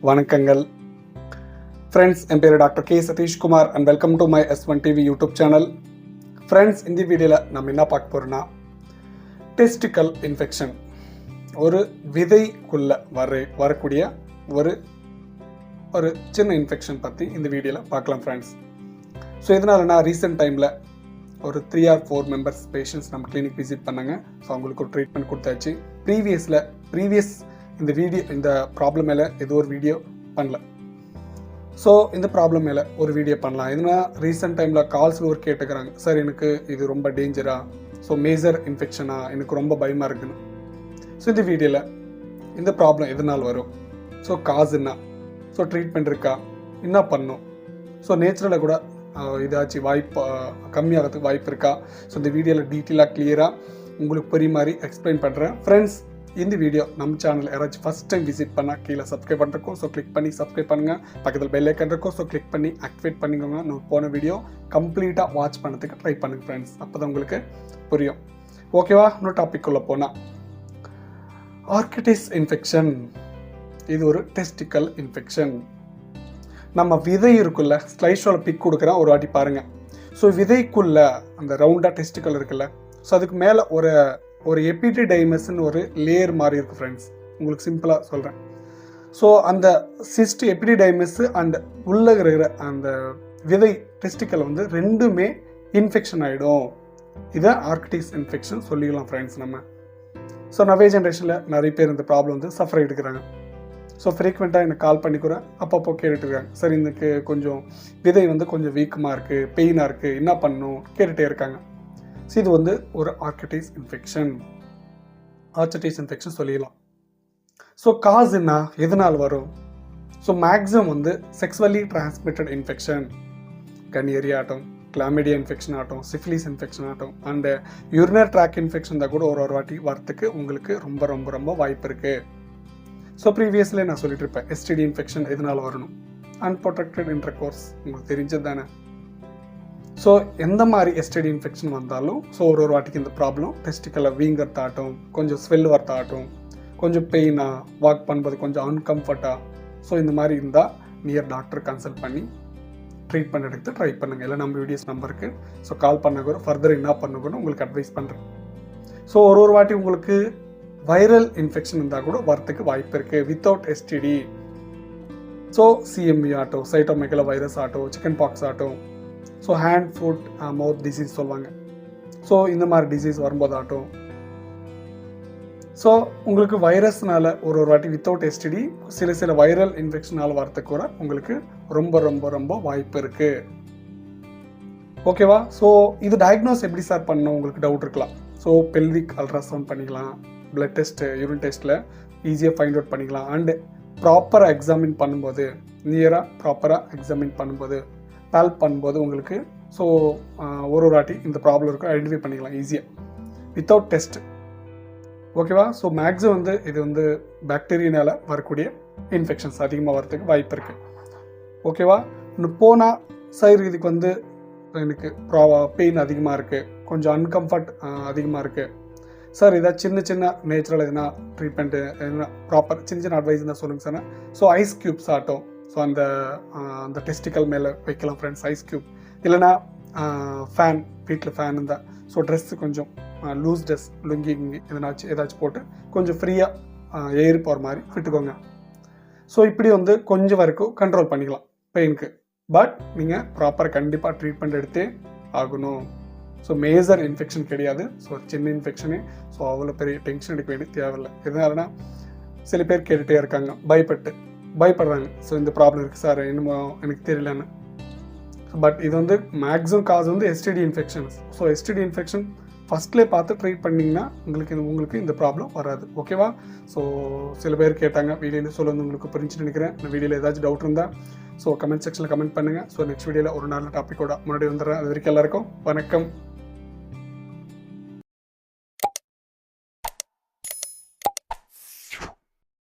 வணக்கங்கள் ஃப்ரெண்ட்ஸ், என் பேர் doctor K Satishkumar and welcome to my S1 TV YouTube channel. Friends, இந்த வீடியோவில் நம்ம என்ன பார்க்க போகிறோன்னா, டெஸ்டிக்கல் இன்ஃபெக்ஷன், ஒரு விதைக்குள்ளே வரக்கூடிய ஒரு சின்ன இன்ஃபெக்ஷன் பற்றி இந்த வீடியோவில் பார்க்கலாம் ஃப்ரெண்ட்ஸ். ஸோ இதனால் நான் ரீசெண்ட் டைமில் ஒரு 3 or 4 மெம்பர்ஸ் பேஷண்ட்ஸ் நம்ம கிளினிக் விசிட் பண்ணாங்க. ஸோ அவங்களுக்கு ஒரு ட்ரீட்மெண்ட் கொடுத்தாச்சு. ப்ரீவியஸ் இந்த ப்ராப்ளம் மேலே ஏதோ ஒரு வீடியோ பண்ணல. ஸோ இந்த ப்ராப்ளம் மேலே ஒரு வீடியோ பண்ணலாம். இதுனா ரீசெண்ட் டைமில் கால்ஸில் ஒரு கேட்டுக்கிறாங்க, சார் எனக்கு இது ரொம்ப டேஞ்சரா, ஸோ மேஜர் இன்ஃபெக்ஷனா, எனக்கு ரொம்ப பயமாக இருக்குன்னு. ஸோ இந்த வீடியோவில் இந்த ப்ராப்ளம் எதனால் வரும், ஸோ காசு என்ன, ஸோ ட்ரீட்மெண்ட் இருக்கா, என்ன பண்ணும், ஸோ நேச்சுரலாக கூட ஏதாச்சும் வாய்ப்பு கம்மியாகிறதுக்கு வாய்ப்பு இருக்கா, ஸோ இந்த வீடியோவில் டீட்டெயிலாக கிளியராக உங்களுக்கு புரிய மாதிரி எக்ஸ்பிளைன் பண்ணுறேன். ஃப்ரெண்ட்ஸ், இந்த வீடியோ நம்ம சேனல் யாராச்சும் ஃபஸ்ட் டைம் விசிட் பண்ணால் கீழே சப்ஸ்கிரைப் பண்ணுறக்கோ, ஸோ கிளிக் பண்ணி சப்ஸ்கிரைப் பண்ணுங்கள். பக்கத்தில் பெல் ஐக்கன் இருக்கோ, ஸோ கிளிக் பண்ணி ஆக்டிவேட் பண்ணிக்கோங்க. நம்ம போன வீடியோ கம்ப்ளீட்டாக வாட்ச் பண்ணதுக்கு ட்ரை பண்ணுங்க ஃப்ரெண்ட்ஸ், அப்போ தான் உங்களுக்கு புரியும். ஓகேவா? இன்னொரு டாபிக் உள்ள போனால், ஆர்க்கிட்டிஸ் இன்ஃபெக்ஷன். இது ஒரு டெஸ்டிக்கல் இன்ஃபெக்ஷன். நம்ம விதை இருக்குல்ல, ஸ்லைஷோவில் பிக் கொடுக்குறேன், ஒரு வாட்டி பாருங்கள். ஸோ விதைக்குள்ள அந்த ரவுண்டாக டெஸ்டிக்கல் இருக்குல்ல, ஸோ அதுக்கு மேலே ஒரு எபிடிடைமஸ்ன்னு ஒரு லேயர் மாதிரி இருக்குது ஃப்ரெண்ட்ஸ். உங்களுக்கு சிம்பிளாக சொல்கிறேன். ஸோ அந்த சிஸ்ட் எபிடிடைமஸ் அண்ட் உள்ளே இருக்கிற அந்த விதை டெஸ்டிக்கல் வந்து ரெண்டுமே இன்ஃபெக்ஷன் ஆகிடும். இதை ஆர்க்கிட்டிஸ் இன்ஃபெக்ஷன் சொல்லிக்கலாம் ஃப்ரெண்ட்ஸ் நம்ம. ஸோ நவே ஜென்ரேஷனில் நிறைய பேர் இந்த ப்ராப்ளம் வந்து சஃபர் எடுக்கிறாங்க. ஸோ ஃப்ரீக்வெண்ட்டாக எனக்கு கால் பண்ணிக்கிறேன், அப்பப்போ கேட்டுட்ருக்காங்க, சார் எனக்கு கொஞ்சம் விதை வந்து கொஞ்சம் வீக்கமாக இருக்குது, பெயினாக இருக்குது, என்ன பண்ணணும் கேட்டுகிட்டே இருக்காங்க. ஸோ இது வந்து ஒரு ஆர்க்கிட்டிஸ் இன்ஃபெக்ஷன் சொல்லிடலாம். ஸோ காஸ் என்ன, எதனால் வரும்? ஸோ மேக்ஸிமம் வந்து செக்ஸுவலி டிரான்ஸ்மிட்டட் இன்ஃபெக்ஷன், கனியரியா ஆகட்டும், கிளாமிடியா இன்ஃபெக்ஷன் ஆகட்டும், சிஃபிலிஸ் இன்ஃபெக்ஷன் ஆகட்டும், அண்ட் யூரினரி ட்ராக் இன்ஃபெக்ஷன் தான் கூட ஒரு வாட்டி வரத்துக்கு உங்களுக்கு ரொம்ப ரொம்ப ரொம்ப வாய்ப்பு இருக்குது. ஸோ ப்ரீவியஸ்லேயே நான் சொல்லிட்டு இருப்பேன், STD இன்ஃபெக்ஷன் எதனால் வரணும், அன்ப்ரொடெக்டட் இன்டர்கோர்ஸ் உங்களுக்கு தெரிஞ்சது தானே. ஸோ எந்த மாதிரி STD இன்ஃபெக்ஷன் வந்தாலும், ஸோ ஒரு வாட்டிக்கு இந்த ப்ராப்ளம் டெஸ்டிக்கலில் வீங்கர்த்தாகட்டும், கொஞ்சம் ஸ்வெல் வரத்தாகட்டும், கொஞ்சம் பெயினாக, வாக் பண்ணுறது கொஞ்சம் அன்கம்ஃபர்ட்டாக, ஸோ இந்த மாதிரி இருந்தால் நியர் டாக்டர் கன்சல்ட் பண்ணி ட்ரீட்மெண்ட் எடுத்து ட்ரை பண்ணுங்கள். இல்லை நம்ம வீடியோஸ் நம்பருக்கு ஸோ கால் பண்ண கூட ஃபர்தர் என்ன பண்ண கூட உங்களுக்கு அட்வைஸ் பண்ணுறேன். ஸோ ஒரு வாட்டி உங்களுக்கு வைரல் இன்ஃபெக்ஷன் இருந்தால் கூட வரத்துக்கு வாய்ப்பு இருக்குது வித்தவுட் STD. ஸோ CMV ஆகட்டும், சைட்டோமெகலோ வைரஸ் ஆகட்டும், சிக்கன் பாக்ஸ் ஆகட்டும், ஸோ ஹேண்ட் ஃபுட் மவுத் டிசீஸ் சொல்லுவாங்க. ஸோ இந்த மாதிரி டிசீஸ் வரும்போது ஆகட்டும், ஸோ உங்களுக்கு வைரஸ்னால ஒரு வாட்டி வித்தவுட் STD சில வைரல் இன்ஃபெக்ஷனால் வரத்துக்கு கூட உங்களுக்கு ரொம்ப ரொம்ப ரொம்ப வாய்ப்பு இருக்குது. ஓகேவா? ஸோ இது டயக்னோஸ் எப்படி சார் பண்ணணும் உங்களுக்கு டவுட் இருக்கலாம். ஸோ பெல்விக் அல்ட்ராசவுண்ட் பண்ணிக்கலாம், பிளட் டெஸ்ட்டு, யூரின் டெஸ்ட்டில் ஈஸியாக ஃபைண்ட் அவுட் பண்ணிக்கலாம். அண்டு ப்ராப்பராக எக்ஸாமின் பண்ணும்போது, பால்ப் பண்ணும்போது உங்களுக்கு ஸோ ஒரு வாட்டி இந்த ப்ராப்ளம் இருக்கும் ஐடென்டிஃபை பண்ணிக்கலாம் ஈஸியாக வித்தவுட் டெஸ்ட். ஓகேவா? ஸோ மேக்ஸிமம் வந்து இது வந்து பாக்டீரியானால் வரக்கூடிய இன்ஃபெக்ஷன்ஸ் அதிகமாக வரதுக்கு வாய்ப்பு இருக்குது. ஓகேவா? இன்னும் போனால் சார் இதுக்கு வந்து எனக்கு பெயின் அதிகமாக இருக்குது, கொஞ்சம் அன்கம்ஃபர்ட் அதிகமாக இருக்குது சார், ஏதாவது சின்ன நேச்சுரல் எதுனா ட்ரீட்மெண்ட்டு எதுனா ப்ராப்பர் சின்ன அட்வைஸ் தான் சொல்லுங்கள் சார். ஸோ ஐஸ் க்யூப்ஸ் ஆகட்டும், ஸோ அந்த டெஸ்டிக்கல் மேலே வைக்கலாம் ஃப்ரெண்ட்ஸ், ஐஸ் க்யூப். இல்லைனா ஃபேன், வீட்டில் ஃபேன் இருந்தால், ஸோ ட்ரெஸ்ஸு கொஞ்சம் லூஸ் ட்ரெஸ், லுங்கி ஏதாச்சும் போட்டு கொஞ்சம் ஃப்ரீயாக ஏறி போகிற மாதிரி விட்டுக்கோங்க. ஸோ இப்படி வந்து கொஞ்சம் வரைக்கும் கண்ட்ரோல் பண்ணிக்கலாம் பெயினுக்கு. பட் நீங்கள் ப்ராப்பராக கண்டிப்பாக ட்ரீட்மெண்ட் எடுத்தே ஆகணும். ஸோ மேஜர் இன்ஃபெக்ஷன் கிடையாது, ஸோ சின்ன இன்ஃபெக்ஷனு, ஸோ அவ்வளோ பெரிய டென்ஷன் எடுக்க வேண்டிய தேவையில்லை. எதனாலனா சில பேர் கேட்டுகிட்டே இருக்காங்க, பயப்படுறாங்க. ஸோ இந்த ப்ராப்ளம் இருக்குது சார், என்னமோ எனக்கு தெரியலன்னு. பட் இது வந்து மேக்ஸிமம் காசு வந்து STD infections. So STD infection ஃபஸ்ட்லேயே பார்த்து ட்ரீட் பண்ணிங்கன்னா உங்களுக்கு இந்த ப்ராப்ளம் வராது. ஓகேவா? ஸோ சில பேர் கேட்டாங்க, வீடியோவில் சொல்லுவது உங்களுக்கு புரிஞ்சுன்னு நினைக்கிறேன். இந்த வீடியோவில் ஏதாச்சும் டவுட் இருந்தால் ஸோ கமெண்ட் செக்ஷனில் கமெண்ட் பண்ணுங்கள். ஸோ நெக்ஸ்ட் வீடியோவில் ஒரு நல்ல டாப்பிக்கோட முன்னாடி வந்துடுறேன். அது வரைக்கும் எல்லாருக்கும் வணக்கம்.